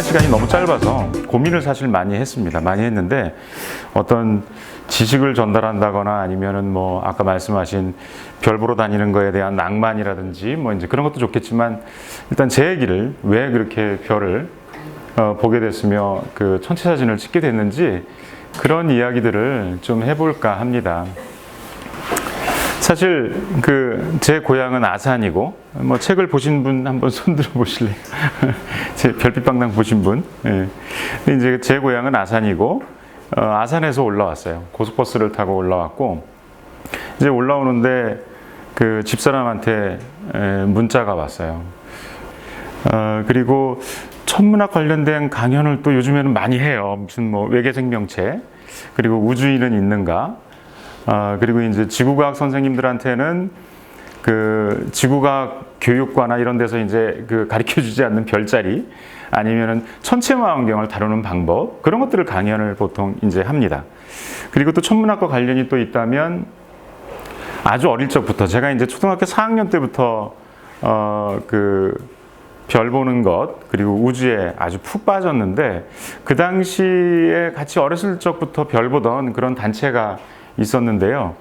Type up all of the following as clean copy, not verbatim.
시간이 너무 짧아서 고민을 사실 많이 했습니다. 많이 했는데 어떤 지식을 전달한다거나 아니면은 뭐 아까 말씀하신 별 보러 다니는 거에 대한 낭만이라든지 뭐 이제 그런 것도 좋겠지만 일단 제 얘기를 왜 그렇게 별을 보게 됐으며 그 천체 사진을 찍게 됐는지 그런 이야기들을 좀 해볼까 합니다. 사실 제 고향은 아산이고 뭐 책을 보신 분 한번 손들어 보실래요? 제 별빛방랑 보신 분. 예. 근데 이제 제 고향은 아산이고 아산에서 올라왔어요. 고속버스를 타고 올라왔고 이제 올라오는데 그 집사람한테 문자가 왔어요. 그리고 천문학 관련된 강연을 또 요즘에는 많이 해요. 무슨 뭐 외계 생명체 그리고 우주인은 있는가. 그리고 이제 지구과학 선생님들한테는 그 지구과학 교육과나 이런 데서 이제 가르쳐 주지 않는 별자리 아니면은 천체망원경을 다루는 방법 그런 것들을 강연을 보통 이제 합니다. 그리고 또 천문학과 관련이 또 있다면 아주 어릴 적부터 제가 이제 초등학교 4학년 때부터 별 보는 것 그리고 우주에 아주 푹 빠졌는데 그 당시에 같이 어렸을 적부터 별 보던 그런 단체가 있었는데요.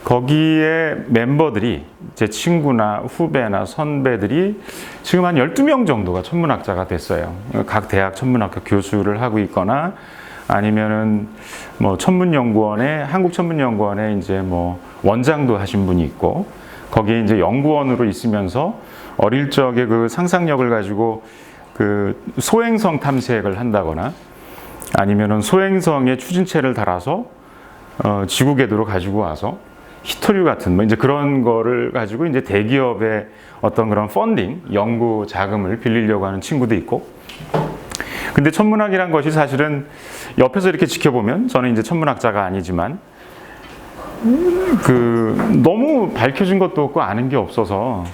거기에 멤버들이 제 친구나 후배나 선배들이 지금 한 12명 정도가 천문학자가 됐어요. 각 대학 천문학과 교수를 하고 있거나 아니면은 뭐 천문연구원에 한국천문연구원에 이제 뭐 원장도 하신 분이 있고 거기에 이제 연구원으로 있으면서 어릴 적에 그 상상력을 가지고 그 소행성 탐색을 한다거나 아니면은 소행성에 추진체를 달아서 지구 궤도로 가지고 와서 히토류 같은 뭐 이제 그런 거를 가지고 이제 대기업의 어떤 그런 펀딩, 연구 자금을 빌리려고 하는 친구도 있고. 근데 천문학이란 것이 사실은 옆에서 이렇게 지켜보면 저는 이제 천문학자가 아니지만 너무 밝혀진 것도 없고 아는 게 없어서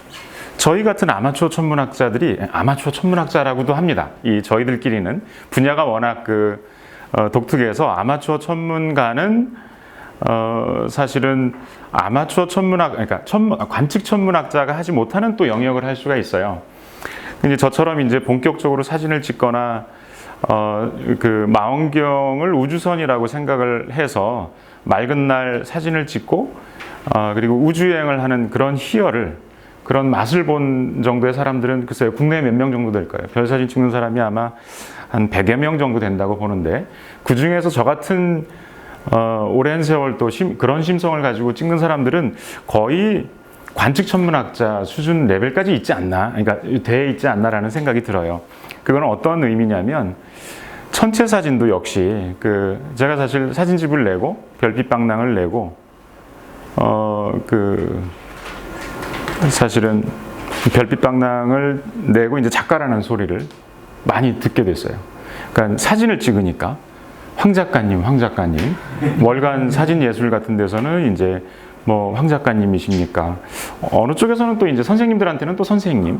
저희 같은 아마추어 천문학자들이 아마추어 천문학자라고도 합니다. 이 저희들끼리는 분야가 워낙 독특해서 아마추어 천문가는 사실은 아마추어 천문학, 그러니까 관측 천문학자가 하지 못하는 또 영역을 할 수가 있어요. 이제 저처럼 이제 본격적으로 사진을 찍거나 망원경을 우주선이라고 생각을 해서 맑은 날 사진을 찍고 그리고 우주여행을 하는 그런 희열을 그런 맛을 본 정도의 사람들은 글쎄요 국내에 몇 명 정도 될 거예요. 별 사진 찍는 사람이 아마 한 100여 명 정도 된다고 보는데 그 중에서 저 같은 오랜 세월 또 그런 심성을 가지고 찍는 사람들은 거의 관측 천문학자 수준 레벨까지 있지 않나, 그러니까 돼 있지 않나라는 생각이 들어요. 그건 어떤 의미냐면 천체 사진도 역시 제가 사실 사진집을 내고 별빛방랑을 내고 사실은 별빛방랑을 내고 이제 작가라는 소리를 많이 듣게 됐어요. 그러니까 사진을 찍으니까 황 작가님 월간 사진예술 같은 데서는 이제 뭐 황 작가님이십니까? 어느 쪽에서는 또 이제 선생님들한테는 또 선생님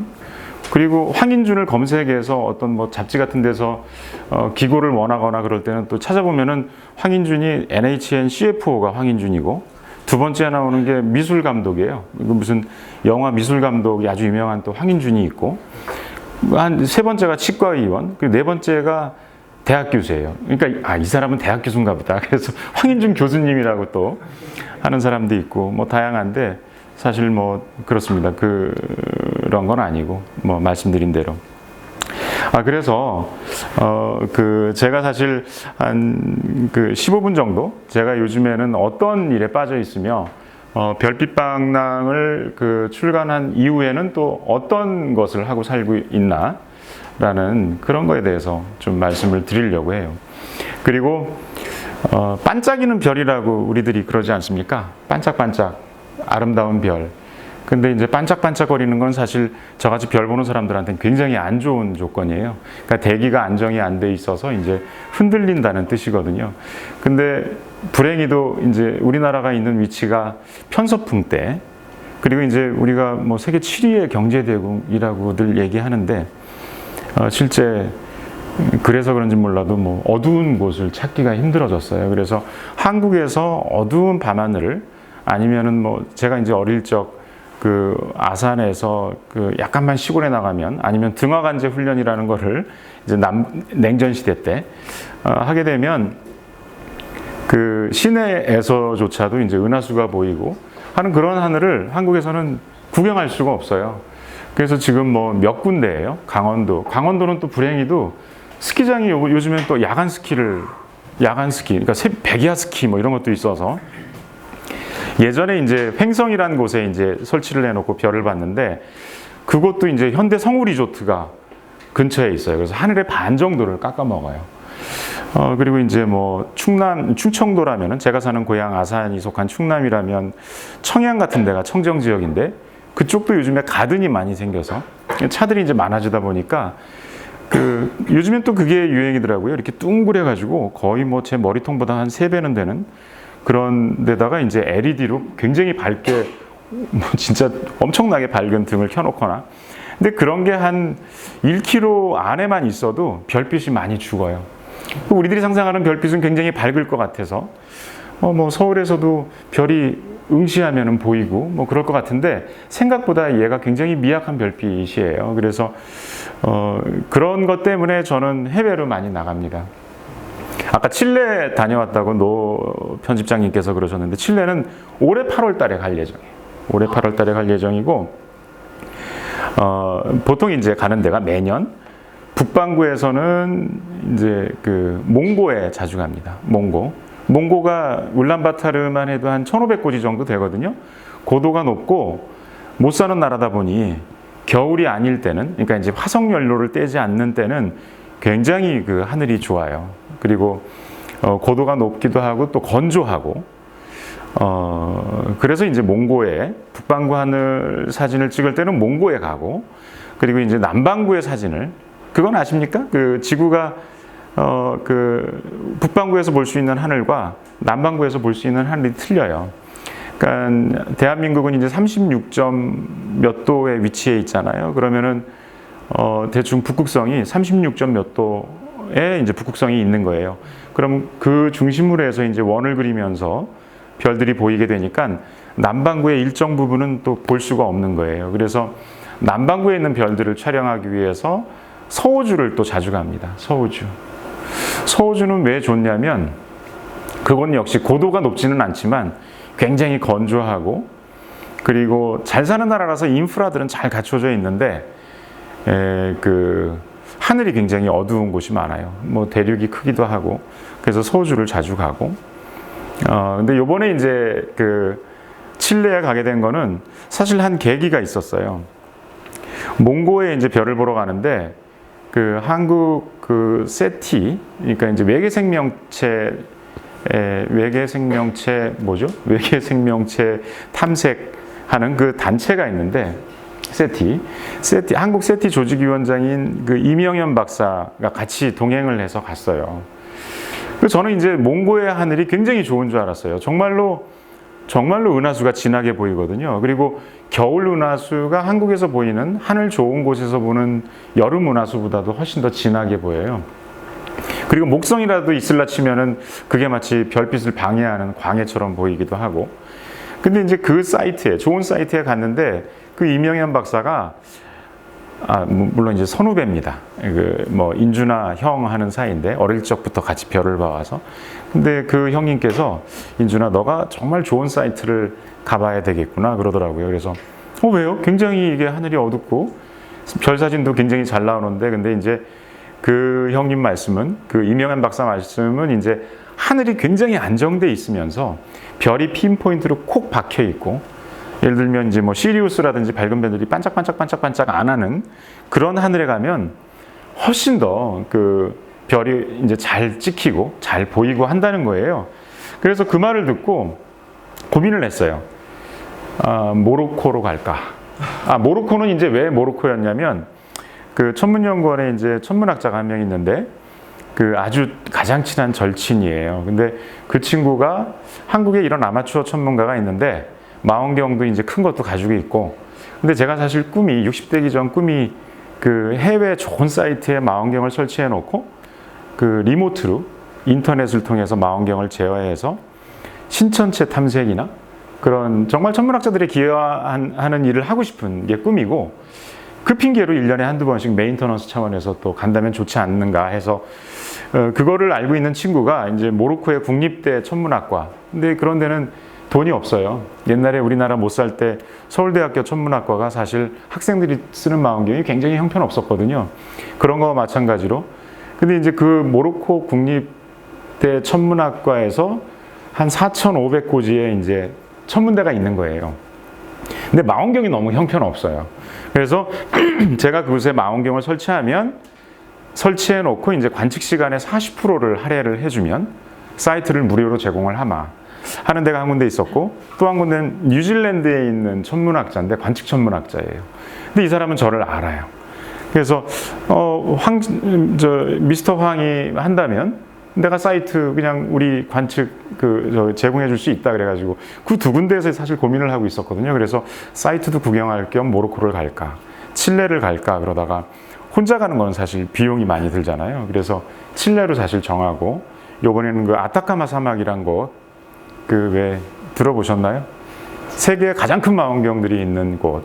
그리고 황인준을 검색해서 어떤 뭐 잡지 같은 데서 기고를 원하거나 그럴 때는 또 찾아보면은 황인준이 NHN CFO가 황인준이고 두 번째 나오는 게 미술 감독이에요. 무슨 영화 미술 감독이 아주 유명한 또 황인준이 있고 한 세 번째가 치과의원 그리고 네 번째가 대학 교수예요. 그러니까 이 사람은 대학 교수인가 보다. 그래서 황인준 교수님이라고 또 하는 사람도 있고 뭐 다양한데 사실 뭐 그렇습니다. 그런 건 아니고 뭐 말씀드린 대로. 그래서 제가 사실 한 15분 정도 제가 요즘에는 어떤 일에 빠져 있으며 별빛방랑을 출간한 이후에는 또 어떤 것을 하고 살고 있나 라는 그런 거에 대해서 좀 말씀을 드리려고 해요. 그리고 반짝이는 별이라고 우리들이 그러지 않습니까? 반짝반짝 아름다운 별. 근데 이제 반짝반짝거리는 건 사실 저같이 별 보는 사람들한테는 굉장히 안 좋은 조건이에요. 그러니까 대기가 안정이 안 돼 있어서 이제 흔들린다는 뜻이거든요. 근데 불행히도 이제 우리나라가 있는 위치가 편서풍 때 그리고 이제 우리가 뭐 세계 7위의 경제대국이라고들 얘기하는데 실제 그래서 그런지 몰라도 뭐 어두운 곳을 찾기가 힘들어졌어요. 그래서 한국에서 어두운 밤하늘을 아니면은 뭐 제가 이제 어릴 적 그 아산에서 그 약간만 시골에 나가면 아니면 등화관제 훈련이라는 거를 이제 냉전 시대 때 하게 되면 그 시내에서조차도 이제 은하수가 보이고 하는 그런 하늘을 한국에서는 구경할 수가 없어요. 그래서 지금 뭐 몇 군데예요. 강원도는 또 불행히도 스키장이 요즘엔 또 야간 스키, 그러니까 백야 스키 뭐 이런 것도 있어서 예전에 이제 횡성이라는 곳에 이제 설치를 해놓고 별을 봤는데 그것도 이제 현대 성우 리조트가 근처에 있어요. 그래서 하늘의 반 정도를 깎아 먹어요. 그리고 이제 뭐 충청도라면은 제가 사는 고향 아산이 속한 충남이라면 청양 같은 데가 청정 지역인데 그쪽도 요즘에 가든이 많이 생겨서 차들이 이제 많아지다 보니까 요즘엔 또 그게 유행이더라고요. 이렇게 둥그래가지고 거의 뭐 제 머리통보다 한 3배는 되는 그런 데다가 이제 LED로 굉장히 밝게 뭐 진짜 엄청나게 밝은 등을 켜놓거나 근데 그런 게 한 1km 안에만 있어도 별빛이 많이 죽어요. 우리들이 상상하는 별빛은 굉장히 밝을 것 같아서 뭐 서울에서도 별이 응시하면은 보이고 뭐 그럴 것 같은데 생각보다 얘가 굉장히 미약한 별빛이에요. 그래서 그런 것 때문에 저는 해외로 많이 나갑니다. 아까 칠레 다녀왔다고 노 편집장님께서 그러셨는데 칠레는 올해 8월 달에 갈 예정이에요. 올해 8월 달에 갈 예정이고 보통 이제 가는 데가 매년 북반구에서는 이제 그 몽고에 자주 갑니다. 몽고가 울란바타르만 해도 한 1,500고지 정도 되거든요. 고도가 높고 못 사는 나라다 보니 겨울이 아닐 때는, 그러니까 이제 화석 연료를 떼지 않는 때는 굉장히 그 하늘이 좋아요. 그리고 고도가 높기도 하고 또 건조하고 그래서 이제 몽고에 북반구 하늘 사진을 찍을 때는 몽고에 가고 그리고 이제 남반구의 사진을 그건 아십니까? 그 지구가 그 북반구에서 볼 수 있는 하늘과 남반구에서 볼 수 있는 하늘이 틀려요. 그러니까 대한민국은 이제 36점 몇 도에 위치해 있잖아요. 그러면은 대충 북극성이 36점 몇 도에 이제 북극성이 있는 거예요. 그럼 그 중심으로 해서 이제 원을 그리면서 별들이 보이게 되니까 남반구의 일정 부분은 또 볼 수가 없는 거예요. 그래서 남반구에 있는 별들을 촬영하기 위해서 서호주를 또 자주 갑니다. 서호주는 왜 좋냐면 그건 역시 고도가 높지는 않지만 굉장히 건조하고 그리고 잘 사는 나라라서 인프라들은 잘 갖춰져 있는데 그 하늘이 굉장히 어두운 곳이 많아요. 뭐 대륙이 크기도 하고 그래서 서호주를 자주 가고 근데 요번에 이제 그 칠레에 가게 된 거는 사실 한 계기가 있었어요. 몽고에 이제 별을 보러 가는데 그 한국 그 세티, 그러니까 이제 외계 생명체 탐색하는 그 단체가 있는데 세티 한국 세티 조직위원장인 그 이명현 박사가 같이 동행을 해서 갔어요. 그래서 저는 이제 몽고의 하늘이 굉장히 좋은 줄 알았어요. 정말로 은하수가 진하게 보이거든요. 그리고 겨울 은하수가 한국에서 보이는 하늘 좋은 곳에서 보는 여름 은하수보다도 훨씬 더 진하게 보여요. 그리고 목성이라도 있을라 치면은 그게 마치 별빛을 방해하는 광해처럼 보이기도 하고. 근데 이제 그 사이트에, 좋은 사이트에 갔는데 그 이명현 박사가 물론 이제 선후배입니다. 뭐 인준아 형 하는 사이인데 어릴 적부터 같이 별을 봐와서. 근데 그 형님께서 인준아 너가 정말 좋은 사이트를 가봐야 되겠구나 그러더라고요. 그래서 왜요? 굉장히 이게 하늘이 어둡고 별 사진도 굉장히 잘 나오는데 근데 이제 그 형님 말씀은 그 이명현 박사 말씀은 이제 하늘이 굉장히 안정돼 있으면서 별이 핀포인트로 콕 박혀 있고 예를 들면 이제 뭐 시리우스라든지 밝은 별들이 반짝반짝 안 하는 그런 하늘에 가면 훨씬 더 그 별이 이제 잘 찍히고 잘 보이고 한다는 거예요. 그래서 그 말을 듣고 고민을 했어요. 모로코로 갈까? 모로코는 이제 왜 모로코였냐면 그 천문연구원에 이제 천문학자가 한 명 있는데 그 아주 가장 친한 절친이에요. 근데 그 친구가 한국에 이런 아마추어 천문가가 있는데 망원경도 이제 큰 것도 가지고 있고. 근데 제가 사실 꿈이 60대기 전 꿈이 그 해외 좋은 사이트에 망원경을 설치해 놓고 그 리모트로 인터넷을 통해서 망원경을 제어해서 신천체 탐색이나 그런 정말 천문학자들이 기여하는 일을 하고 싶은 게 꿈이고, 그 핑계로 1년에 한두 번씩 메인터넌스 차원에서 또 간다면 좋지 않는가 해서 그거를 알고 있는 친구가 이제 모로코의 국립대 천문학과. 근데 그런 데는 돈이 없어요. 옛날에 우리나라 못 살 때 서울대학교 천문학과가 사실 학생들이 쓰는 망원경이 굉장히 형편없었거든요. 그런 거와 마찬가지로. 근데 이제 그 모로코 국립대 천문학과에서 한 4,500고지의 이제 천문대가 있는 거예요. 근데 망원경이 너무 형편없어요. 그래서 제가 그곳에 망원경을 설치해 놓고 이제 관측 시간의 40%를 할애를 해주면 사이트를 무료로 제공을 하는 데가 한 군데 있었고, 또 한 군데는 뉴질랜드에 있는 천문학자인데 관측 천문학자예요. 근데 이 사람은 저를 알아요. 그래서 미스터 황이 한다면 내가 사이트 그냥 우리 관측 제공해 줄 수 있다 그래가지고 그 두 군데에서 사실 고민을 하고 있었거든요. 그래서 사이트도 구경할 겸 모로코를 갈까, 칠레를 갈까 그러다가 혼자 가는 건 사실 비용이 많이 들잖아요. 그래서 칠레로 사실 정하고, 요번에는 그 아타카마 사막이란 곳, 그 왜 들어보셨나요? 세계의 가장 큰 망원경들이 있는 곳.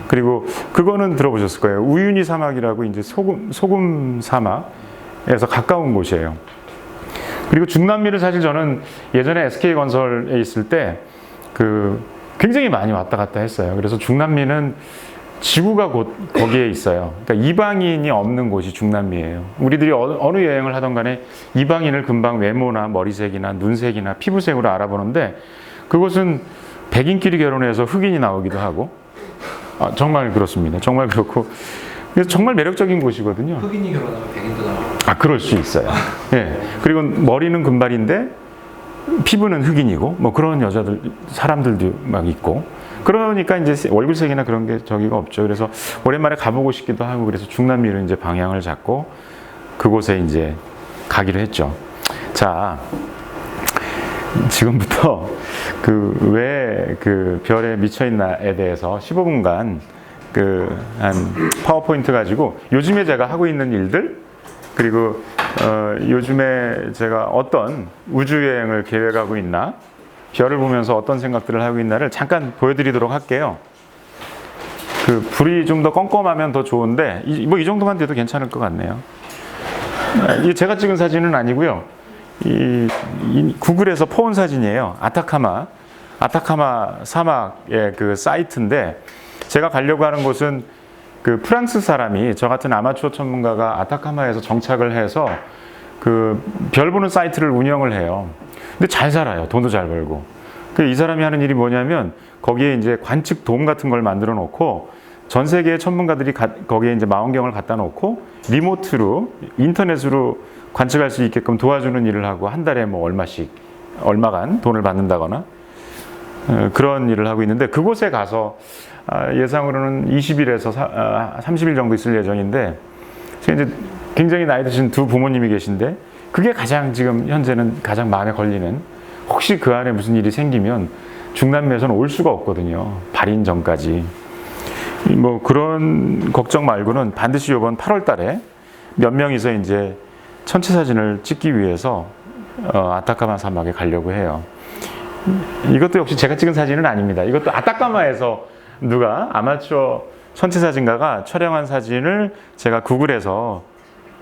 그리고 그거는 들어보셨을 거예요. 우유니 사막이라고 이제 소금 사막에서 가까운 곳이에요. 그리고 중남미를 사실 저는 예전에 SK건설에 있을 때 굉장히 많이 왔다 갔다 했어요. 그래서 중남미는 지구가 곧 거기에 있어요. 그러니까 이방인이 없는 곳이 중남미예요. 우리들이 어느 여행을 하던 간에 이방인을 금방 외모나 머리색이나 눈색이나 피부색으로 알아보는데, 그곳은 백인끼리 결혼해서 흑인이 나오기도 하고, 정말 그렇습니다. 정말 그렇고, 그래서 정말 매력적인 곳이거든요. 흑인이 결혼하면 백인도 나오고. 그럴 수 있어요. 예. 그리고 머리는 금발인데 피부는 흑인이고, 뭐 그런 사람들도 막 있고. 그러니까 이제 얼굴색이나 그런 게 저기가 없죠. 그래서 오랜만에 가보고 싶기도 하고, 그래서 중남미로 이제 방향을 잡고 그곳에 이제 가기로 했죠. 자, 지금부터 왜 별에 미쳐 있나에 대해서 15분간 한 파워포인트 가지고 요즘에 제가 하고 있는 일들, 그리고 요즘에 제가 어떤 우주여행을 계획하고 있나, 별을 보면서 어떤 생각들을 하고 있나를 잠깐 보여드리도록 할게요. 불이 좀 더 껌껌하면 더 좋은데, 이 정도만 돼도 괜찮을 것 같네요. 이게 제가 찍은 사진은 아니고요. 구글에서 퍼온 사진이에요. 아타카마 사막의 그 사이트인데, 제가 가려고 하는 곳은 프랑스 사람이, 저 같은 아마추어 천문가가 아타카마에서 정착을 해서 별 보는 사이트를 운영을 해요. 근데 잘 살아요. 돈도 잘 벌고. 이 사람이 하는 일이 뭐냐면, 거기에 이제 관측 돔 같은 걸 만들어 놓고, 전 세계의 천문가들이 거기에 이제 망원경을 갖다 놓고 리모트로 인터넷으로 관측할 수 있게끔 도와주는 일을 하고, 한 달에 뭐 얼마간 돈을 받는다거나 그런 일을 하고 있는데, 그곳에 가서 예상으로는 20일에서 30일 정도 있을 예정인데, 제가 이제 굉장히 나이 드신 두 부모님이 계신데, 그게 지금 현재는 가장 마음에 걸리는, 혹시 그 안에 무슨 일이 생기면 중남미에서는 올 수가 없거든요. 발인 전까지. 뭐 그런 걱정 말고는 반드시 이번 8월 달에 몇 명이서 이제 천체 사진을 찍기 위해서 아타카마 사막에 가려고 해요. 이것도 역시 제가 찍은 사진은 아닙니다. 이것도 아타카마에서 누가 아마추어 천체 사진가가 촬영한 사진을 제가 구글에서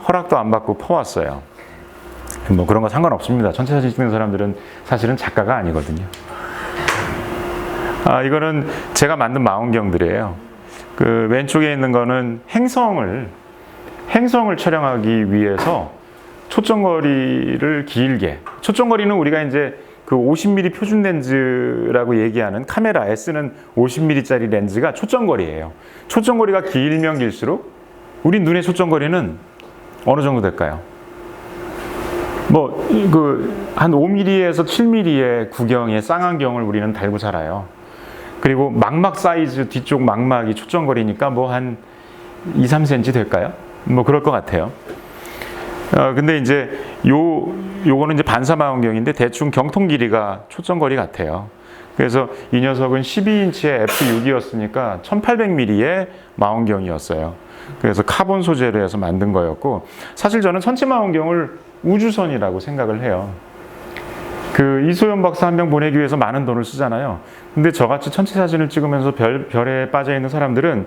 허락도 안 받고 퍼왔어요. 뭐 그런 거 상관없습니다. 천체 사진 찍는 사람들은 사실은 작가가 아니거든요. 이거는 제가 만든 망원경들이에요. 왼쪽에 있는 거는 행성을 촬영하기 위해서 초점거리를 길게, 초점거리는 우리가 이제 50mm 표준 렌즈라고 얘기하는 카메라에 쓰는 50mm짜리 렌즈가 초점거리예요. 초점거리가 길면 길수록 우리 눈의 초점거리는 어느 정도 될까요? 한 5mm에서 7mm의 구경의 쌍안경을 우리는 달고 살아요. 그리고 망막 사이즈, 뒤쪽 망막이 초점거리니까 한 2, 3cm 될까요? 뭐 그럴 것 같아요. 근데 이제 요거는 이제 반사망원경인데 대충 경통 길이가 초점거리 같아요. 그래서 이 녀석은 12인치의 f6이었으니까 1800mm의 망원경이었어요. 그래서 카본 소재로 해서 만든 거였고, 사실 저는 천체 망원경을 우주선이라고 생각을 해요. 그 이소연 박사 한 명 보내기 위해서 많은 돈을 쓰잖아요. 근데 저같이 천체 사진을 찍으면서 별에 빠져 있는 사람들은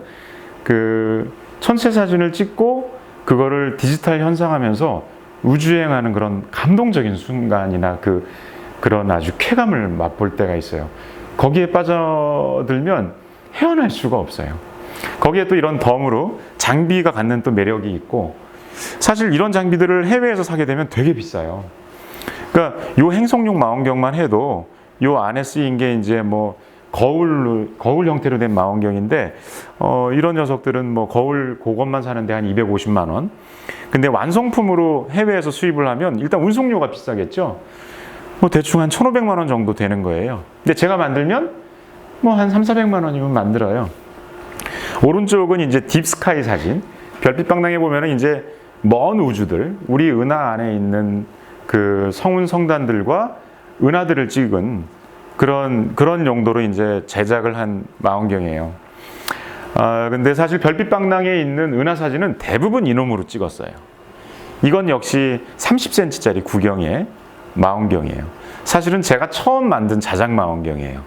그 천체 사진을 찍고 그거를 디지털 현상하면서 우주여행하는 그런 감동적인 순간이나 그런 아주 쾌감을 맛볼 때가 있어요. 거기에 빠져들면 헤어날 수가 없어요. 거기에 또 이런 덤으로 장비가 갖는 또 매력이 있고, 사실 이런 장비들을 해외에서 사게 되면 되게 비싸요. 그러니까 요 행성용 망원경만 해도 요 안에 쓰인 게 이제 뭐 거울 형태로 된 망원경인데, 이런 녀석들은 뭐 거울 그것만 사는데 한 250만 원. 근데 완성품으로 해외에서 수입을 하면 일단 운송료가 비싸겠죠. 뭐 대충 한 1,500만 원 정도 되는 거예요. 근데 제가 만들면 뭐 한 3,400만 원이면 만들어요. 오른쪽은 이제 딥스카이 사진. 별빛방랑에 보면은 이제 먼 우주들, 우리 은하 안에 있는 그 성운 성단들과 은하들을 찍은 그런 용도로 이제 제작을 한 망원경이에요. 근데 사실 별빛방랑에 있는 은하 사진은 대부분 이놈으로 찍었어요. 이건 역시 30cm짜리 구경의 망원경이에요. 사실은 제가 처음 만든 자작 망원경이에요.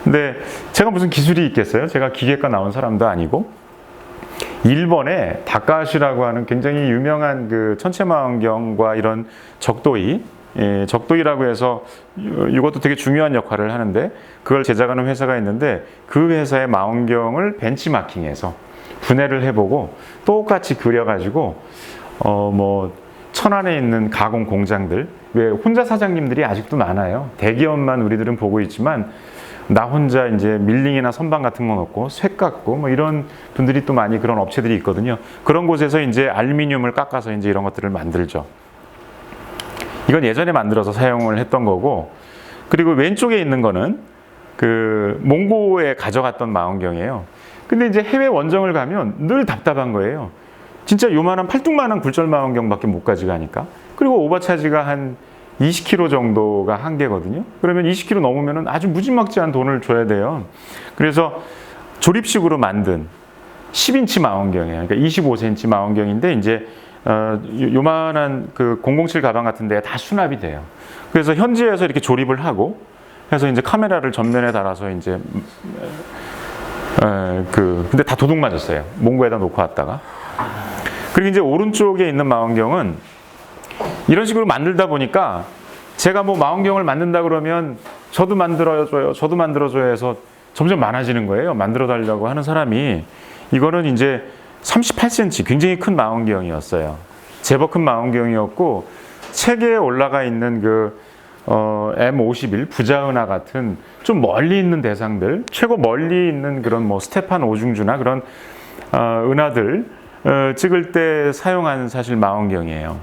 근데 제가 무슨 기술이 있겠어요? 제가 기계과 나온 사람도 아니고, 일본의 다카하시라고 하는 굉장히 유명한 그 천체 망원경과 이런 적도이라고 해서 이것도 되게 중요한 역할을 하는데, 그걸 제작하는 회사가 있는데 그 회사의 망원경을 벤치마킹해서 분해를 해보고 똑같이 그려가지고 뭐 천안에 있는 가공 공장들, 왜 혼자 사장님들이 아직도 많아요. 대기업만 우리들은 보고 있지만 나 혼자 이제 밀링이나 선반 같은 거 넣고 쇠 깎고 뭐 이런 분들이 또 많이 그런 업체들이 있거든요. 그런 곳에서 이제 알루미늄을 깎아서 이제 이런 것들을 만들죠. 이건 예전에 만들어서 사용을 했던 거고, 그리고 왼쪽에 있는 거는 그 몽고에 가져갔던 망원경이에요. 근데 이제 해외 원정을 가면 늘 답답한 거예요. 진짜 요만한 팔뚝만한 굴절 망원경밖에 못 가져가니까. 그리고 오버차지가 한 20kg 정도가 한계거든요. 그러면 20kg 넘으면 아주 무지막지한 돈을 줘야 돼요. 그래서 조립식으로 만든 10인치 망원경이에요. 그러니까 25cm 망원경인데 이제 요만한 그 007 가방 같은 데 다 수납이 돼요. 그래서 현지에서 이렇게 조립을 하고 해서 이제 카메라를 전면에 달아서 이제 근데 다 도둑 맞았어요. 몽고에다 놓고 왔다가. 그리고 이제 오른쪽에 있는 망원경은 이런 식으로 만들다 보니까 제가 뭐 망원경을 만든다 그러면 저도 만들어줘요 해서 점점 많아지는 거예요. 만들어 달라고 하는 사람이. 이거는 이제 38cm 굉장히 큰 망원경이었어요. 제법 큰 망원경이었고, 책에 올라가 있는 그 M51 부자은하 같은 좀 멀리 있는 대상들, 최고 멀리 있는 그런 뭐 스테판 오중주나 그런 은하들 찍을 때 사용한 사실 망원경이에요.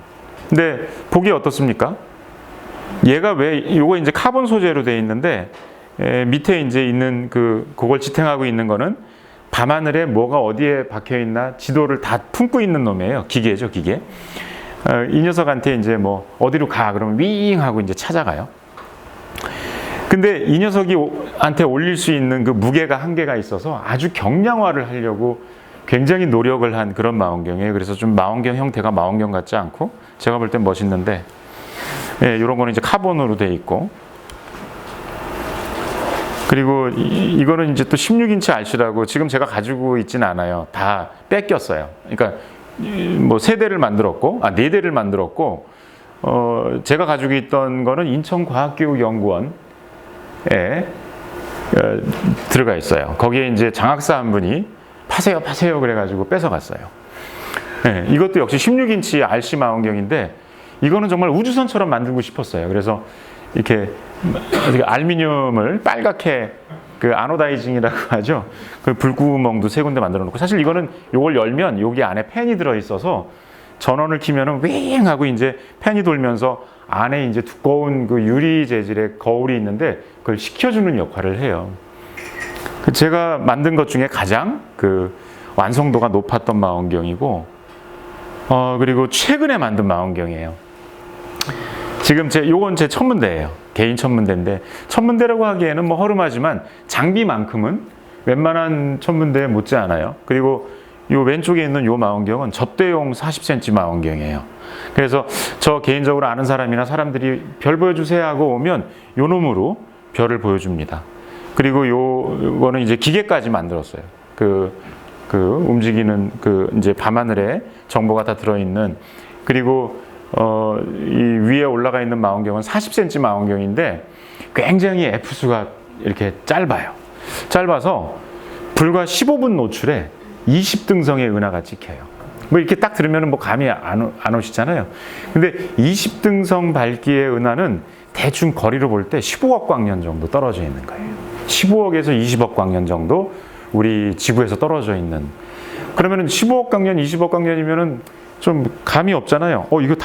근데 보기 어떻습니까? 얘가 요거 이제 카본 소재로 되어 있는데, 밑에 이제 있는 그걸 지탱하고 있는 거는 밤하늘에 뭐가 어디에 박혀 있나 지도를 다 품고 있는 놈이에요. 기계죠, 기계. 이 녀석한테 이제 뭐 어디로 가 그러면 윙 하고 이제 찾아가요. 근데 이 녀석한테 올릴 수 있는 그 무게가 한계가 있어서 아주 경량화를 하려고 굉장히 노력을 한 그런 망원경이에요. 그래서 좀 망원경 형태가 망원경 같지 않고 제가 볼 땐 멋있는데, 이런 거는 이제 카본으로 돼 있고, 그리고 이거는 이제 또 16인치 RC라고 지금 제가 가지고 있진 않아요. 다 뺏겼어요. 그러니까 뭐 3대를 만들었고, 4대를 만들었고, 제가 가지고 있던 거는 인천과학교육연구원에 들어가 있어요. 거기에 이제 장학사 한 분이 파세요 그래가지고 뺏어갔어요. 이것도 역시 16인치 RC 망원경인데, 이거는 정말 우주선처럼 만들고 싶었어요. 그래서 이렇게 알루미늄을 빨갛게 그 아노다이징이라고 하죠. 그 불구멍도 3군데 만들어 놓고, 사실 이거는 요걸 열면 여기 안에 팬이 들어 있어서 전원을 키면은 윙 하고 이제 팬이 돌면서 안에 이제 두꺼운 그 유리 재질의 거울이 있는데 그걸 식혀주는 역할을 해요. 제가 만든 것 중에 가장 그 완성도가 높았던 망원경이고, 그리고 최근에 만든 망원경이에요. 지금 요건 제 천문대예요. 개인 천문대인데, 천문대라고 하기에는 뭐 허름하지만 장비만큼은 웬만한 천문대에 못지 않아요. 그리고 요 왼쪽에 있는 요 망원경은 접대용 40cm 망원경이에요. 그래서 저 개인적으로 아는 사람이나 사람들이 별 보여주세요 하고 오면 요 놈으로 별을 보여줍니다. 그리고 요거는 이제 기계까지 만들었어요. 그 움직이는 이제 밤하늘에 정보가 다 들어있는. 그리고 이 위에 올라가 있는 망원경은 40cm 망원경인데 굉장히 F수가 이렇게 짧아서 불과 15분 노출에 20등성의 은하가 찍혀요. 뭐 이렇게 딱 들으면 뭐 감이 안 오시잖아요. 근데 20등성 밝기의 은하는 대충 거리로 볼 때 15억 광년 정도 떨어져 있는 거예요. 15억에서 20억 광년 정도 우리 지구에서 떨어져 있는. 그러면은 15억 광년, 20억 광년이면은 좀 감이 없잖아요. 이거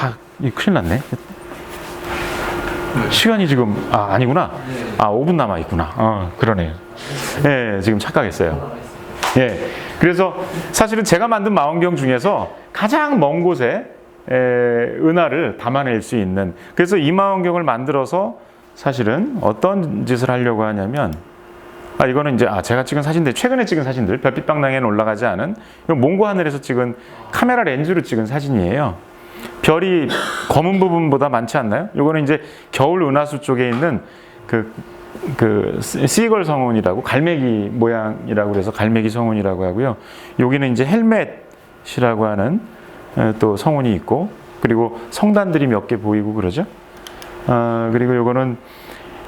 큰일 났네. 시간이 지금, 아니구나. 5분 남아있구나. 그러네요. 예, 지금 착각했어요. 예. 그래서 사실은 제가 만든 망원경 중에서 가장 먼 곳에 은하를 담아낼 수 있는, 그래서 이 망원경을 만들어서 사실은 어떤 짓을 하려고 하냐면, 이거는 이제 제가 찍은 사진들, 최근에 찍은 사진들, 별빛방랑에는 올라가지 않은 몽고 하늘에서 찍은 카메라 렌즈로 찍은 사진이에요. 별이 검은 부분보다 많지 않나요? 이거는 이제 겨울 은하수 쪽에 있는 시걸 성운이라고, 갈매기 모양이라고 그래서 갈매기 성운이라고 하고요. 여기는 이제 헬멧이라고 하는 또 성운이 있고, 그리고 성단들이 몇 개 보이고 그러죠. 그리고 요거는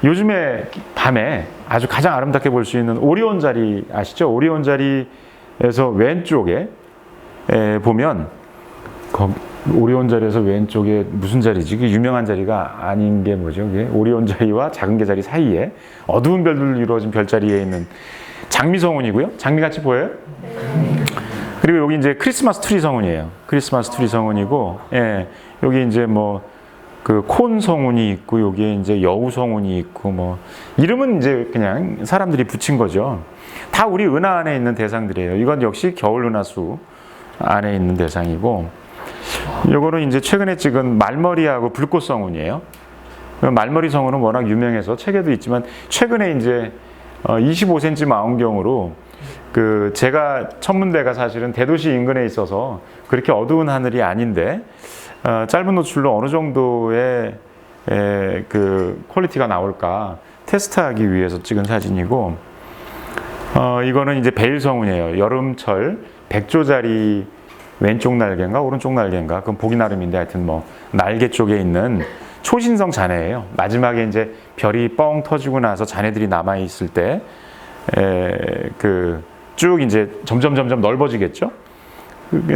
요즘에 밤에 아주 가장 아름답게 볼 수 있는 오리온 자리 아시죠? 오리온 자리에서 왼쪽에 보면, 오리온 자리에서 왼쪽에 무슨 자리지? 그 유명한 자리가 아닌 게 뭐죠? 그게 오리온 자리와 작은 개 자리 사이에 어두운 별들로 이루어진 별자리에 있는 장미 성운이고요. 장미 같이 보여요? 그리고 여기 이제 크리스마스 트리 성운이에요. 크리스마스 트리 성운이고, 예, 여기 이제 뭐 콘 성운이 있고, 여기에 이제 여우 성운이 있고, 뭐 이름은 이제 그냥 사람들이 붙인 거죠. 다 우리 은하 안에 있는 대상들이에요. 이건 역시 겨울 은하수 안에 있는 대상이고, 요거는 이제 최근에 찍은 말머리하고 불꽃 성운이에요. 말머리 성운은 워낙 유명해서 책에도 있지만, 최근에 이제 25cm 망원경으로 제가 천문대가 사실은 대도시 인근에 있어서 그렇게 어두운 하늘이 아닌데, 짧은 노출로 어느 정도의 퀄리티가 나올까 테스트하기 위해서 찍은 사진이고, 이거는 이제 베일 성운이에요. 여름철 백조자리 왼쪽 날개인가 오른쪽 날개인가, 그건 보기 나름인데 하여튼 뭐 날개 쪽에 있는 초신성 잔해예요. 마지막에 이제 별이 뻥 터지고 나서 잔해들이 남아 있을 때 쭉 이제 점점 넓어지겠죠.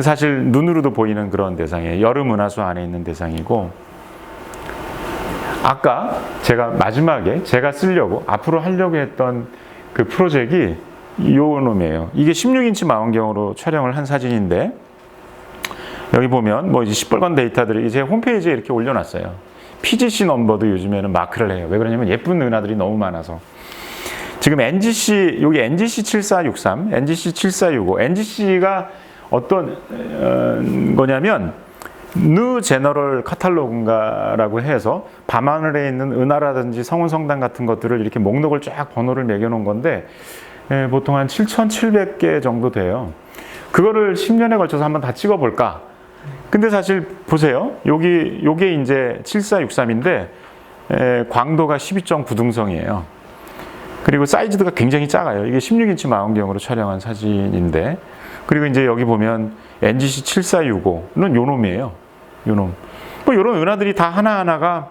사실 눈으로도 보이는 그런 대상이에요. 여름 은하수 안에 있는 대상이고, 아까 제가 마지막에 제가 쓰려고 앞으로 하려고 했던 그 프로젝트이 요 놈이에요. 이게 16인치 망원경으로 촬영을 한 사진인데, 여기 보면 뭐 이제 시뻘건 데이터들을 이제 홈페이지에 이렇게 올려놨어요. PGC 넘버도 요즘에는 마크를 해요. 왜 그러냐면 예쁜 은하들이 너무 많아서. 지금 NGC, 여기 NGC 7463, NGC 7465, NGC가 어떤 거냐면 뉴 제너럴 카탈로그인가라고 해서 밤하늘에 있는 은하라든지 성운 성단 같은 것들을 이렇게 목록을 쫙 번호를 매겨놓은 건데, 보통 한 7,700개 정도 돼요. 그거를 10년에 걸쳐서 한번 다 찍어볼까? 근데 사실 보세요. 요게 이제 7463인데 광도가 12.9등성이에요. 그리고 사이즈가 굉장히 작아요. 이게 16인치 망원경으로 촬영한 사진인데, 그리고 이제 여기 보면 NGC 7465는 요 놈이에요. 요 놈. 뭐 요런 은하들이 다 하나하나가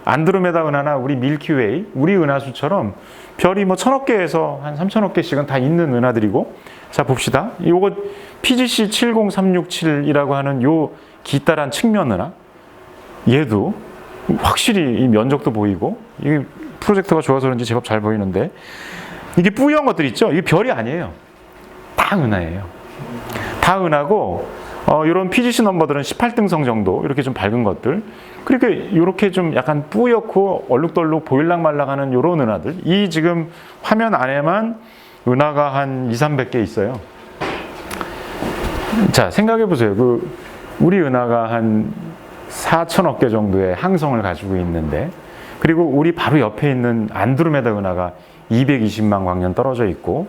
안드로메다 은하나 우리 밀키웨이, 우리 은하수처럼 별이 뭐 1000억 개에서 한 3000억 개씩은 다 있는 은하들이고, 자 봅시다. 요거 PGC 70367이라고 하는 요 기따란 측면 은하, 얘도 확실히 이 면적도 보이고, 이게 프로젝터가 좋아서 그런지 제법 잘 보이는데, 이게 뿌연 것들 있죠? 이게 별이 아니에요. 다 은하예요. 다 은하고, 이런 PGC 넘버들은 18등성 정도, 이렇게 좀 밝은 것들. 그러니까 이렇게 좀 약간 뿌옇고 얼룩덜룩 보일락말락하는 이런 은하들. 이 지금 화면 안에만 은하가 한 200~300개 있어요. 자, 생각해 보세요. 우리 은하가 한 4,000억 개 정도의 항성을 가지고 있는데, 그리고 우리 바로 옆에 있는 안드로메다 은하가 220만 광년 떨어져 있고,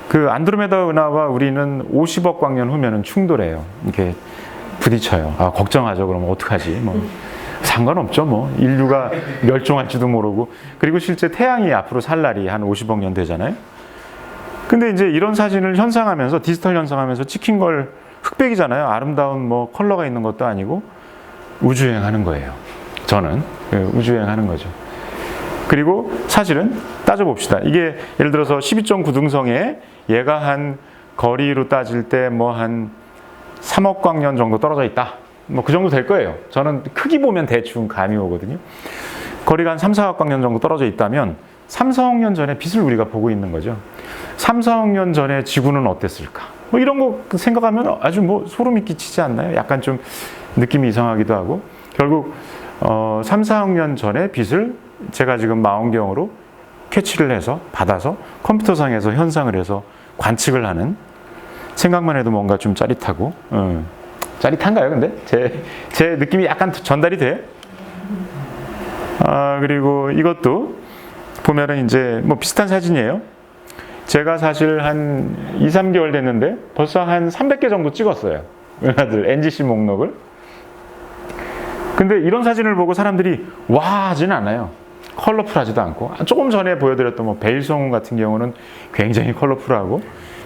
그 안드로메다 은하와 우리는 50억 광년 후면은 충돌해요. 이렇게 부딪혀요. 아, 걱정하죠. 그러면 어떡하지? 뭐 상관없죠. 뭐 인류가 멸종할지도 모르고. 그리고 실제 태양이 앞으로 살 날이 한 50억 년 되잖아요. 근데 이제 이런 사진을 현상하면서, 디지털 현상하면서 찍힌 걸 흑백이잖아요. 아름다운 뭐 컬러가 있는 것도 아니고 우주여행하는 거예요. 저는 우주여행하는 거죠. 그리고 사실은 따져봅시다. 이게 예를 들어서 12.9등성에 얘가 한 거리로 따질 때 뭐 한 3억 광년 정도 떨어져 있다. 뭐 그 정도 될 거예요. 저는 크기 보면 대충 감이 오거든요. 거리가 한 3, 4억 광년 정도 떨어져 있다면 3, 4억 년 전에 빛을 우리가 보고 있는 거죠. 3, 4억 년 전에 지구는 어땠을까? 뭐 이런 거 생각하면 아주 뭐 소름이 끼치지 않나요? 약간 좀 느낌이 이상하기도 하고. 결국 3, 4억 년 전에 빛을 제가 지금 망원경으로 캐치를 해서 받아서 컴퓨터상에서 현상을 해서 관측을 하는, 생각만 해도 뭔가 좀 짜릿하고, 짜릿한가요? 근데 제 느낌이 약간 전달이 돼요? 그리고 이것도 보면은 이제 뭐 비슷한 사진이에요. 제가 사실 한 2, 3개월 됐는데 벌써 한 300개 정도 찍었어요. 은하들 NGC 목록을. 근데 이런 사진을 보고 사람들이 와 하지는 않아요. 컬러풀하지도 않고. 조금 전에 보여드렸던 뭐 베일성운 같은 경우는 굉장히 컬러풀하고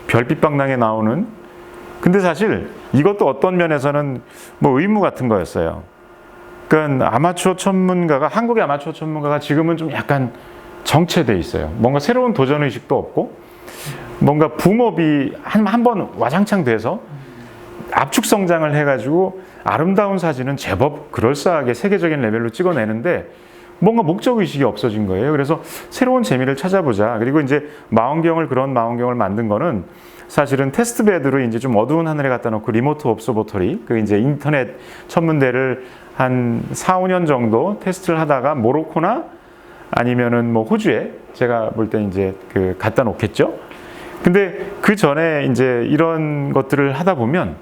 별빛방랑에 나오는, 근데 사실 이것도 어떤 면에서는 뭐 의무 같은 거였어요. 그러니까 아마추어 천문가가, 한국의 아마추어 천문가가 지금은 좀 약간 정체돼 있어요. 뭔가 새로운 도전 의식도 없고, 뭔가 붐업이 한 번 와장창 돼서 압축 성장을 해가지고 아름다운 사진은 제법 그럴싸하게 세계적인 레벨로 찍어내는데 뭔가 목적 의식이 없어진 거예요. 그래서 새로운 재미를 찾아보자. 그리고 이제 그런 망원경을 만든 거는 사실은 테스트베드로 이제 좀 어두운 하늘에 갖다 놓고 리모트 옵서버터리, 그 이제 인터넷 천문대를 한 4, 5년 정도 테스트를 하다가 모로코나 아니면은 뭐 호주에 제가 볼 때 이제 그 갖다 놓겠죠. 근데 그 전에 이제 이런 것들을 하다 보면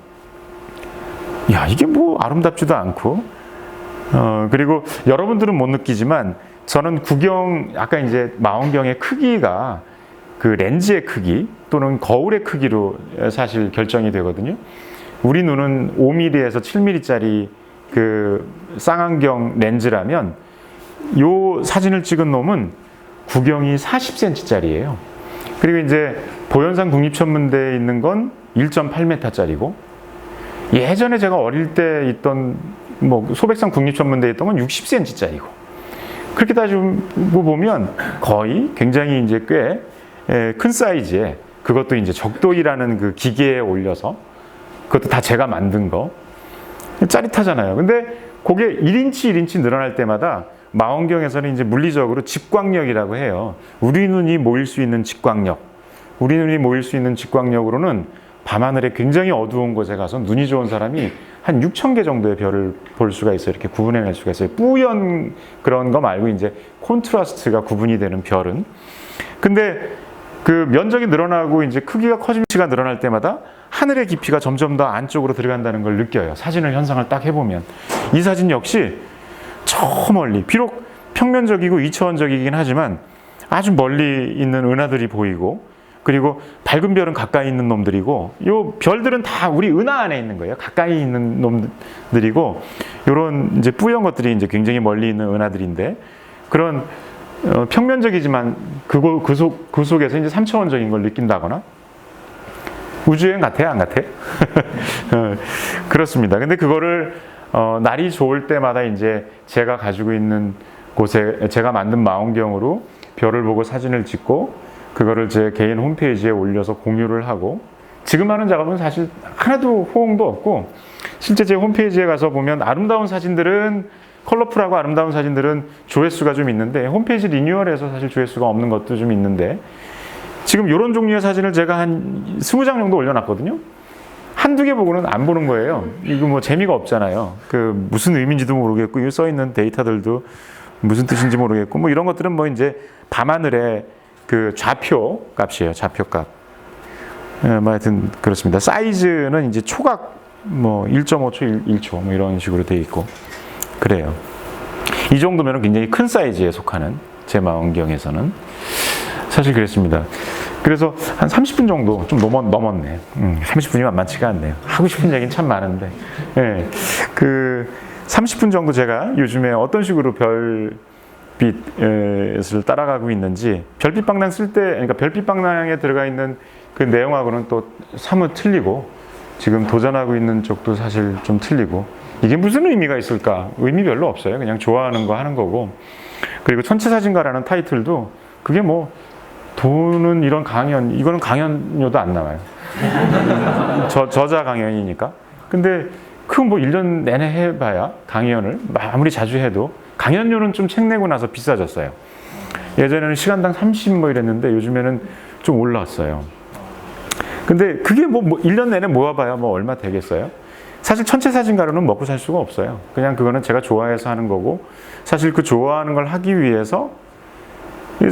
야, 이게 뭐 아름답지도 않고, 그리고 여러분들은 못 느끼지만 저는 아까 이제 망원경의 크기가 그 렌즈의 크기 또는 거울의 크기로 사실 결정이 되거든요. 우리 눈은 5mm에서 7mm짜리 그 쌍안경 렌즈라면 요 사진을 찍은 놈은 구경이 40cm짜리예요. 그리고 이제 보현상 국립천문대에 있는 건 1.8m짜리고, 예전에 제가 어릴 때 있던 뭐 소백산 국립천문대에 있던 건 60cm짜리고, 그렇게 따지고 보면 거의 굉장히 이제 꽤 큰 사이즈에, 그것도 이제 적도이라는 그 기계에 올려서, 그것도 다 제가 만든 거, 짜릿하잖아요. 근데 그게 1인치 1인치 늘어날 때마다 망원경에서는 이제 물리적으로 집광력이라고 해요. 우리 눈이 모일 수 있는 집광력, 우리 눈이 모일 수 있는 집광력으로는 밤하늘에 굉장히 어두운 곳에 가서 눈이 좋은 사람이 한 6,000개 정도의 별을 볼 수가 있어요. 이렇게 구분해낼 수가 있어요. 뿌연 그런 거 말고 이제 콘트라스트가 구분이 되는 별은. 근데 그 면적이 늘어나고 이제 크기가 커지가 늘어날 때마다 하늘의 깊이가 점점 더 안쪽으로 들어간다는 걸 느껴요. 사진을 현상을 딱 해보면. 이 사진 역시 저 멀리, 비록 평면적이고 2차원적이긴 하지만 아주 멀리 있는 은하들이 보이고, 그리고 밝은 별은 가까이 있는 놈들이고, 요 별들은 다 우리 은하 안에 있는 거예요. 가까이 있는 놈들이고, 요런 이제 뿌연 것들이 이제 굉장히 멀리 있는 은하들인데, 그런 평면적이지만 그 속에서 이제 3차원적인 걸 느낀다거나. 우주여행 같아요, 안 같아요? 그렇습니다. 근데 그거를 날이 좋을 때마다 이제 제가 가지고 있는 곳에 제가 만든 망원경으로 별을 보고 사진을 찍고, 그거를 제 개인 홈페이지에 올려서 공유를 하고, 지금 하는 작업은 사실 하나도 호응도 없고, 실제 제 홈페이지에 가서 보면 아름다운 사진들은, 컬러풀하고 아름다운 사진들은 조회수가 좀 있는데, 홈페이지 리뉴얼해서 사실 조회수가 없는 것도 좀 있는데, 지금 이런 종류의 사진을 제가 한 20장 정도 올려놨거든요. 한두 개 보고는 안 보는 거예요. 이거 뭐 재미가 없잖아요. 그 무슨 의미인지도 모르겠고, 이 써있는 데이터들도 무슨 뜻인지 모르겠고, 뭐 이런 것들은 뭐 이제 밤하늘에 그 좌표 값이에요. 좌표 값. 뭐 하여튼 그렇습니다. 사이즈는 이제 초각 뭐 1.5초, 1초 뭐 이런 식으로 돼 있고 그래요. 이 정도면 굉장히 큰 사이즈에 속하는 제 망원경에서는 사실 그랬습니다. 그래서 한 30분 정도 좀 넘었네. 30분이 만만치가 않네요. 하고 싶은 얘기는 참 많은데, 예, 그 30분 정도 제가 요즘에 어떤 식으로 별빛을 따라가고 있는지, 별빛 방랑 쓸 때, 그러니까 별빛 방랑에 들어가 있는 그 내용하고는 또 사뭇 틀리고, 지금 도전하고 있는 쪽도 사실 좀 틀리고, 이게 무슨 의미가 있을까? 의미 별로 없어요. 그냥 좋아하는 거 하는 거고. 그리고 천체사진가라는 타이틀도 그게 뭐 돈은 이런 강연, 이거는 강연료도 안 나와요. 저자 강연이니까. 근데 그 뭐 1년 내내 해봐야 강연을 아무리 자주 해도 강연료는 좀 책 내고 나서 비싸졌어요. 예전에는 시간당 30 뭐 이랬는데 요즘에는 좀 올랐어요. 근데 그게 뭐 1년 내내 모아봐야 뭐 얼마 되겠어요? 사실 천체사진가로는 먹고 살 수가 없어요. 그냥 그거는 제가 좋아해서 하는 거고, 사실 그 좋아하는 걸 하기 위해서,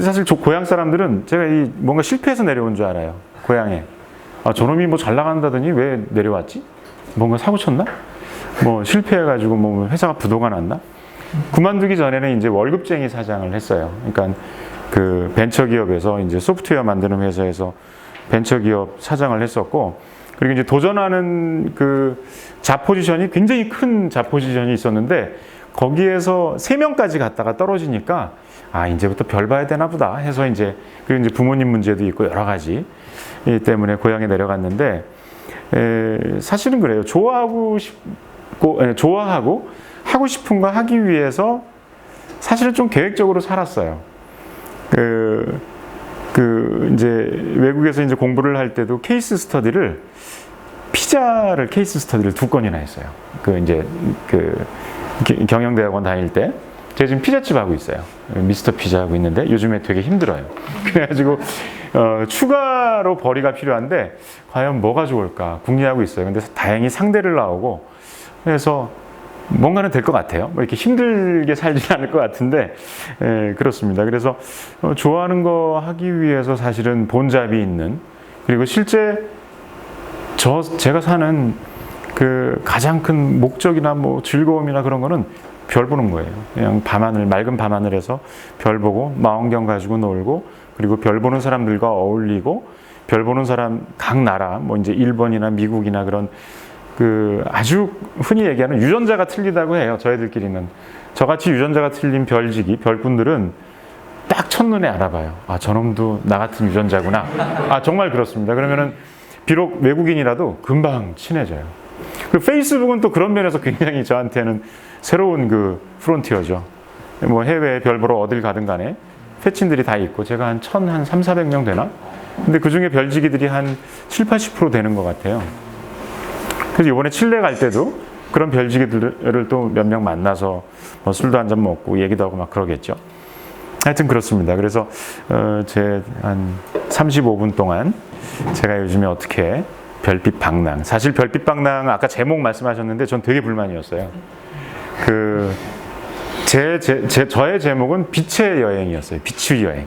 사실 고향 사람들은 제가 뭔가 실패해서 내려온 줄 알아요. 고향에. 아, 저놈이 뭐 잘 나간다더니 왜 내려왔지? 뭔가 사고 쳤나? 뭐 실패해가지고 뭐 회사가 부도가 났나? 그만두기 전에는 이제 월급쟁이 사장을 했어요. 그러니까 그 벤처기업에서 이제 소프트웨어 만드는 회사에서 벤처기업 사장을 했었고, 그리고 이제 도전하는 그 자포지션이 굉장히 큰 자포지션이 있었는데, 거기에서 3명까지 갔다가 떨어지니까 아, 이제부터 별 봐야 되나 보다 해서 이제, 그리고 이제 부모님 문제도 있고 여러 가지 때문에 고향에 내려갔는데, 사실은 그래요. 좋아하고 하고 싶은 거 하기 위해서 사실은 좀 계획적으로 살았어요. 이제 외국에서 이제 공부를 할 때도 케이스 스터디를 케이스 스터디를 2건이나 했어요. 경영대학원 다닐 때 제가 지금 피자집 하고 있어요. 미스터 피자 하고 있는데 요즘에 되게 힘들어요. 그래가지고 추가로 벌이가 필요한데 과연 뭐가 좋을까 궁리하고 있어요. 근데 다행히 상대를 나오고 그래서 뭔가는 될 것 같아요. 뭐 이렇게 힘들게 살지는 않을 것 같은데, 그렇습니다. 그래서 좋아하는 거 하기 위해서 사실은 본잡이 있는, 그리고 실제 제가 사는 그 가장 큰 목적이나 뭐 즐거움이나 그런 거는 별 보는 거예요. 그냥 맑은 밤하늘에서 별 보고 망원경 가지고 놀고, 그리고 별 보는 사람들과 어울리고, 별 보는 사람 각 나라, 뭐 이제 일본이나 미국이나 그런 아주 흔히 얘기하는 유전자가 틀리다고 해요. 저희들끼리는. 저같이 유전자가 틀린 별지기, 별꾼들은 딱 첫눈에 알아봐요. 아, 저놈도 나 같은 유전자구나. 아, 정말 그렇습니다. 그러면은 비록 외국인이라도 금방 친해져요. 그리고 페이스북은 또 그런 면에서 굉장히 저한테는 새로운 그 프론티어죠. 뭐 해외에 별 보러 어딜 가든 간에 패친들이 다 있고, 제가 한 300-400명 되나? 근데 그 중에 별지기들이 한 70-80% 되는 것 같아요. 그래서 이번에 칠레 갈 때도 그런 별지기들을 또 몇 명 만나서 뭐 술도 한잔 먹고 얘기도 하고 막 그러겠죠. 하여튼 그렇습니다. 그래서 제 한 35분 동안 제가 요즘에 어떻게 별빛 방랑, 사실 별빛 방랑 아까 제목 말씀하셨는데 전 되게 불만이었어요. 저의 제목은 빛의 여행이었어요. 빛의 여행.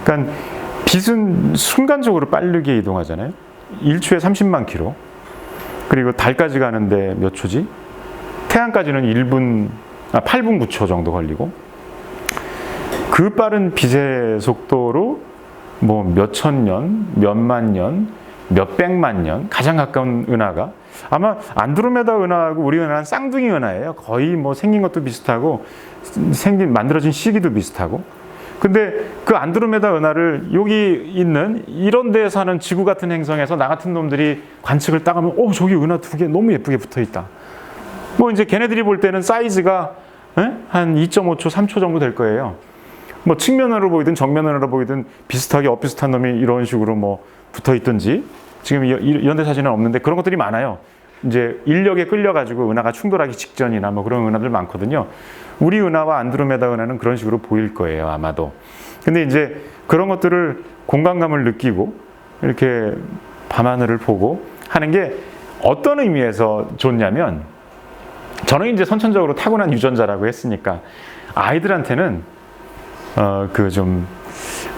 그러니까 빛은 순간적으로 빠르게 이동하잖아요. 1초에 30만 킬로. 그리고 달까지 가는데 몇 초지? 태양까지는 8분 9초 정도 걸리고, 그 빠른 빛의 속도로 뭐 몇천 년, 몇만 년, 몇백만 년, 가장 가까운 은하가 아마 안드로메다 은하하고 우리 은하는 쌍둥이 은하예요. 거의 뭐 생긴 것도 비슷하고 만들어진 시기도 비슷하고. 근데 그 안드로메다 은하를 여기 있는 이런 데에 사는 지구 같은 행성에서 나 같은 놈들이 관측을 딱 하면 저기 은하 2개 너무 예쁘게 붙어 있다. 뭐 이제 걔네들이 볼 때는 사이즈가 한 2.5초, 3초 정도 될 거예요. 뭐 측면으로 보이든 정면으로 보이든 비슷하게 엇비슷한 놈이 이런 식으로 뭐 붙어 있든지, 지금 이런 사진은 없는데 그런 것들이 많아요. 이제 인력에 끌려가지고 은하가 충돌하기 직전이나 뭐 그런 은하들 많거든요. 우리 은하와 안드로메다 은하는 그런 식으로 보일 거예요, 아마도. 근데 이제 그런 것들을 공간감을 느끼고 이렇게 밤하늘을 보고 하는 게 어떤 의미에서 좋냐면, 저는 이제 선천적으로 타고난 유전자라고 했으니까 아이들한테는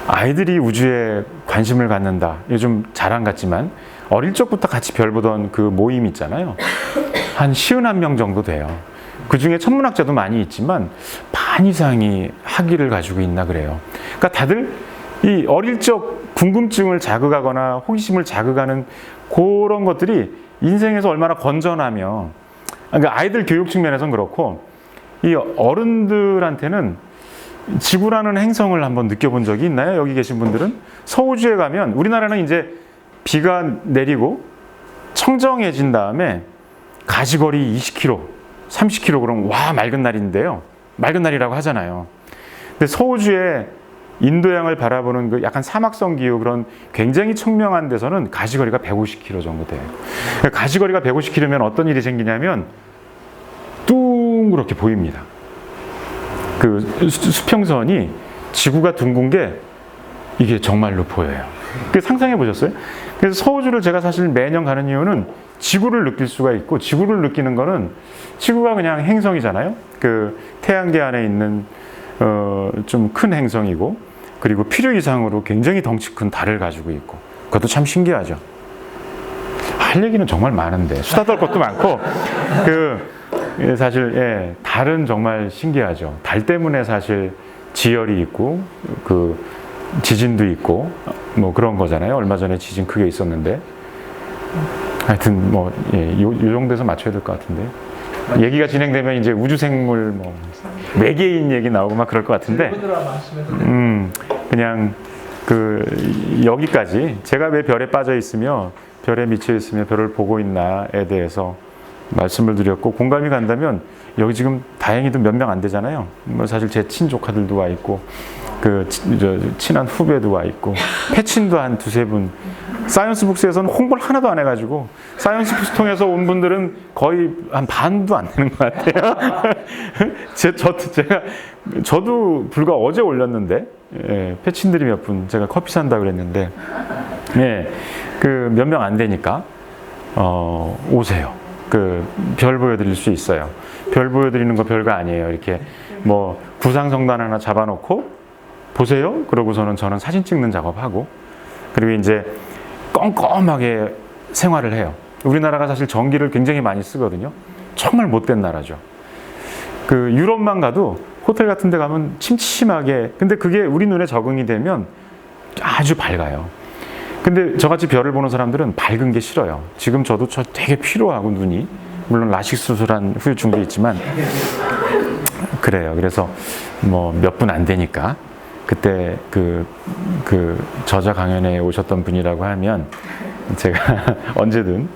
아이들이 우주에 관심을 갖는다. 요즘 자랑 같지만 어릴 적부터 같이 별 보던 그 모임 있잖아요. 한 51명 정도 돼요. 그 중에 천문학자도 많이 있지만 반 이상이 학위를 가지고 있나 그래요. 그러니까 다들 이 어릴 적 궁금증을 자극하거나 호기심을 자극하는 그런 것들이 인생에서 얼마나 건전하며, 그러니까 아이들 교육 측면에서는 그렇고 이 어른들한테는 지구라는 행성을 한번 느껴본 적이 있나요? 여기 계신 분들은? 서우주에 가면, 우리나라는 이제 비가 내리고 청정해진 다음에 가시거리 20km, 30km 그럼 와 맑은 날인데요. 맑은 날이라고 하잖아요. 근데 서우주에 인도양을 바라보는 그 약간 사막성 기후 그런 굉장히 청명한 데서는 가시거리가 150km 정도 돼요. 가시거리가 150km면 어떤 일이 생기냐면 둥그렇게 보입니다. 그 수평선이 지구가 둥근 게 이게 정말로 보여요. 그 상상해 보셨어요? 그래서 서우주를 제가 사실 매년 가는 이유는 지구를 느낄 수가 있고, 지구를 느끼는 거는 지구가 그냥 행성이잖아요. 그 태양계 안에 있는 좀 큰 행성이고, 그리고 필요 이상으로 굉장히 덩치 큰 달을 가지고 있고, 그것도 참 신기하죠. 할 얘기는 정말 많은데 수다 떨 것도 많고 사실 달은 정말 신기하죠. 달 때문에 사실 지열이 있고 그 지진도 있고 뭐 그런 거잖아요. 얼마 전에 지진 크게 있었는데 하여튼 뭐 요 정도에서 맞춰야 될 것 같은데, 얘기가 진행되면 이제 우주생물 뭐 외계인 얘기 나오고 막 그럴 것 같은데 그냥 여기까지 제가 왜 별에 빠져 있으며 별에 미쳐 있으며 별을 보고 있나에 대해서 말씀을 드렸고, 공감이 간다면 여기 지금 다행히도 몇 명 안 되잖아요. 뭐 사실 제 친조카들도 와 있고 친한 후배도 와 있고 패친도 한 두세 분. 사이언스북스에서는 홍보를 하나도 안 해가지고 사이언스북스 통해서 온 분들은 거의 한 반도 안 되는 것 같아요. 저도 불과 어제 올렸는데 패친들이 몇 분 제가 커피 산다 그랬는데 몇 명 안 되니까 오세요. 별 보여드릴 수 있어요. 별 보여드리는 거 별거 아니에요. 이렇게 뭐 구상성단 하나 잡아놓고 보세요. 그러고서는 저는 사진 찍는 작업하고, 그리고 이제 껌껌하게 생활을 해요. 우리나라가 사실 전기를 굉장히 많이 쓰거든요. 정말 못된 나라죠. 유럽만 가도 호텔 같은 데 가면 침침하게, 근데 그게 우리 눈에 적응이 되면 아주 밝아요. 근데 저같이 별을 보는 사람들은 밝은 게 싫어요. 지금 저도 되게 피로하고 눈이, 물론 라식 수술한 후유증도 있지만 그래요. 그래서 뭐 몇 분 안 되니까 그때 저자 강연에 오셨던 분이라고 하면 제가 언제든,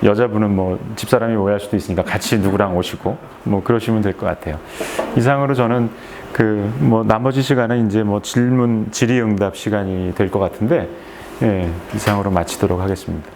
여자분은 뭐 집사람이 오해할 수도 있으니까 같이 누구랑 오시고 뭐 그러시면 될 것 같아요. 이상으로 저는 뭐 나머지 시간은 이제 뭐 질의응답 시간이 될 것 같은데 이상으로 마치도록 하겠습니다.